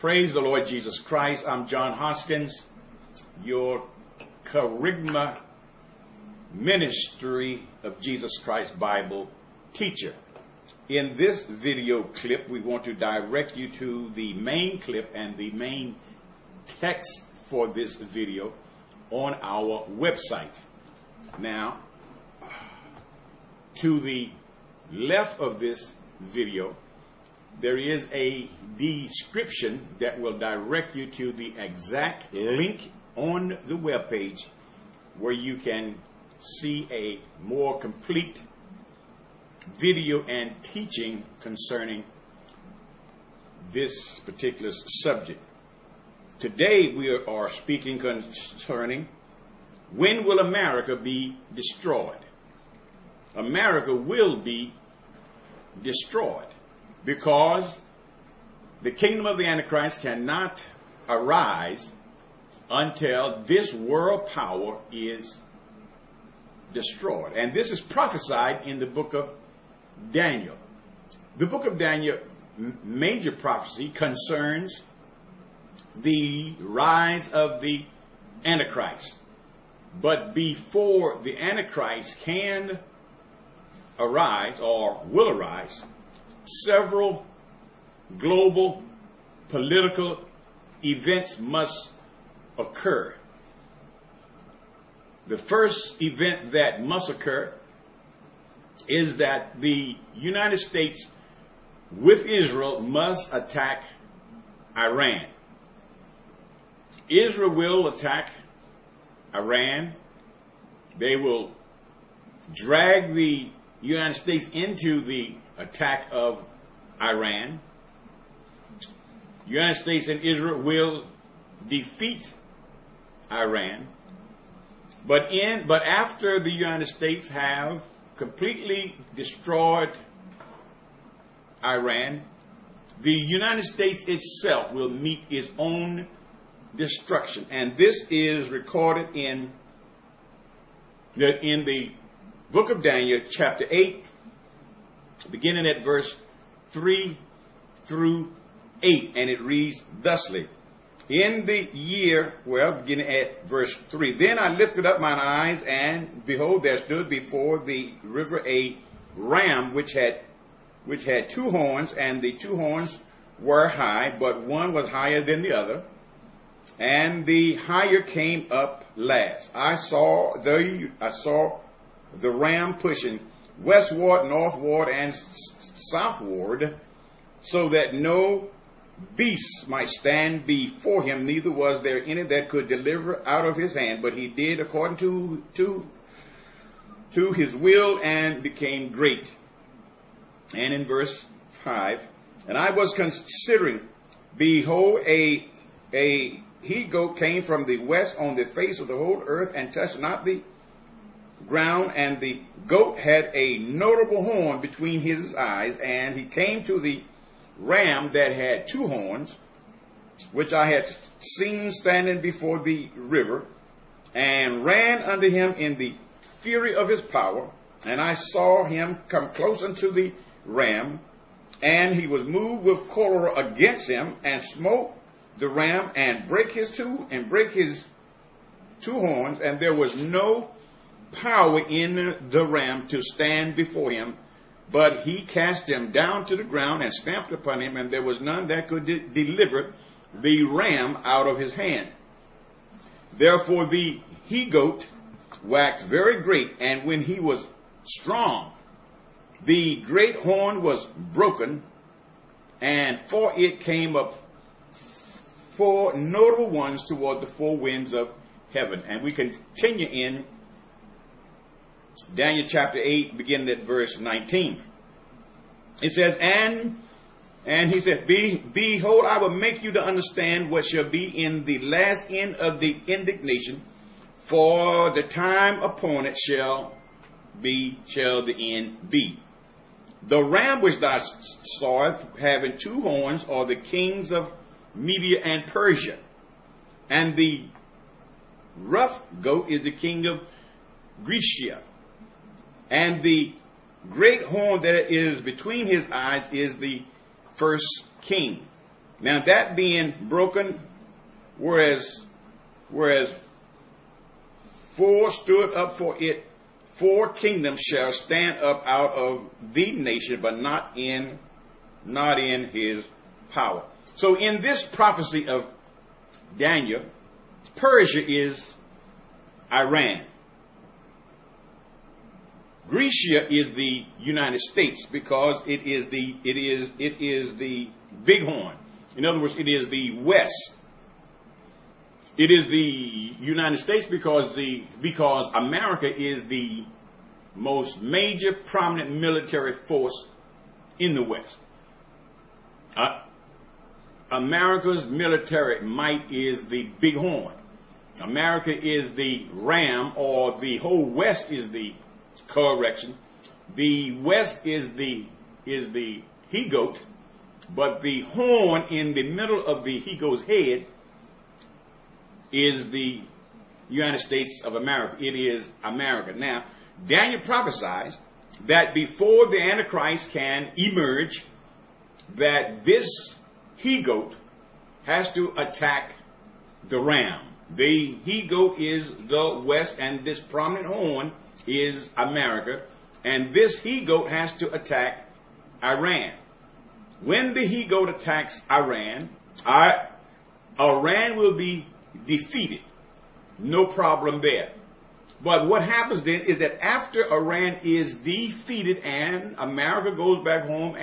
Praise the Lord Jesus Christ. I'm John Hoskins, your Charisma Ministry of Jesus Christ Bible teacher. In this video clip, we want to direct you to the main clip and the main text for this video on our website. Now, to the left of this video, there is a description that will direct you to the exact link on the web page where you can see a more complete video and teaching concerning this particular subject. Today we are speaking concerning when will America be destroyed? America will be destroyed because the kingdom of the Antichrist cannot arise until this world power is destroyed. And this is prophesied in the book of Daniel. The book of Daniel, major prophecy, concerns the rise of the Antichrist. But before the Antichrist can arise or will arise, several global political events must occur. The first event that must occur is that the United States with Israel must attack Iran. Israel will attack Iran. They will drag the United States into the attack of Iran. United States and Israel will defeat Iran. But after the United States have completely destroyed Iran, the United States itself will meet its own destruction. And this is recorded in the book of Daniel, chapter 8, beginning at verse 3 through 8. And it reads thusly. In the year, beginning at verse 3, then I lifted up mine eyes, and behold, there stood before the river a ram which had two horns, and the two horns were high, but one was higher than the other, and the higher came up last. I saw the ram pushing westward, northward, and southward, so that no beast might stand before him, neither was there any that could deliver out of his hand, but he did according to his will and became great. And in verse 5, and I was considering, behold, a he-goat came from the west on the face of the whole earth and touched not the ground, and the goat had a notable horn between his eyes, and he came to the ram that had two horns, which I had seen standing before the river, and ran unto him in the fury of his power. And I saw him come close unto the ram, and he was moved with choler against him, and smote the ram, and brake his two horns, and there was no power in the ram to stand before him. But he cast him down to the ground and stamped upon him, and there was none that could deliver the ram out of his hand. Therefore the he-goat waxed very great, and when he was strong, the great horn was broken, and for it came up four notable ones toward the four winds of heaven. And we continue in Daniel chapter 8, beginning at verse 19. It says, and he said, behold, I will make you to understand what shall be in the last end of the indignation, for the time upon it shall the end be. The ram which thou sawest having two horns are the kings of Media and Persia, and the rough goat is the king of Grecia. And the great horn that is between his eyes is the first king. Now that being broken, whereas four stood up for it, 4 kingdoms shall stand up out of the nation, but not in his power. So in this prophecy of Daniel, Persia is Iran. Grecia is the United States because it is the bighorn. In other words, it is the West. It is the United States because America is the most major prominent military force in the West. America's military might is the bighorn. America is the ram, or the whole West is the correction. The West is the he-goat, but the horn in the middle of the he-goat's head is the United States of America. It is America. Now, Daniel prophesies that before the Antichrist can emerge, that this he-goat has to attack the ram. The he-goat is the West, and this prominent horn is America, and this he-goat has to attack Iran. When the he-goat attacks Iran, Iran will be defeated. No problem there. But what happens then is that after Iran is defeated and America goes back home